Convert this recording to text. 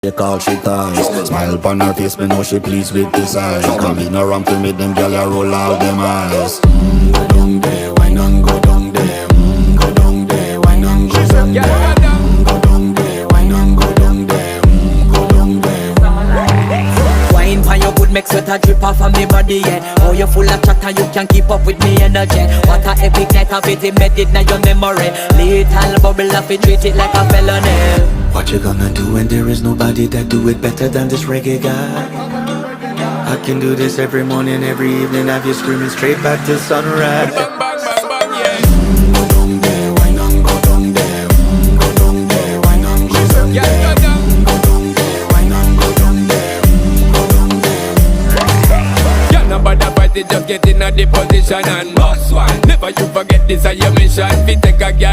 They call she ties. Smile upon her face, me know she pleased with this eyes. Come in around to me, them gyal a roll out them eyes. Go down there, why not go down there? Go down there, why not go down there? Go down there, why not go down there? Go down there. Wine pan your good, make sweat a drip off of me body, yeah. Oh, you full of chatter, you can't keep up with me energy. What a epic night of it, embedded in your memory. Little bubble of it, treat it like a felony. What you gonna do when there is nobody that do it better than this reggae guy? I can do this every morning, every evening, have you screaming straight back to sunrise. Bang, bang, bang, bang, yeah. Go down there, why not go down there? Go down there, why not go down there? Yeah, go down. Go down there, why not go down there? Go down there. Yeah, nobody fight it, just get in a the position and boss one. Never you forget this is your mission. Fi take a girl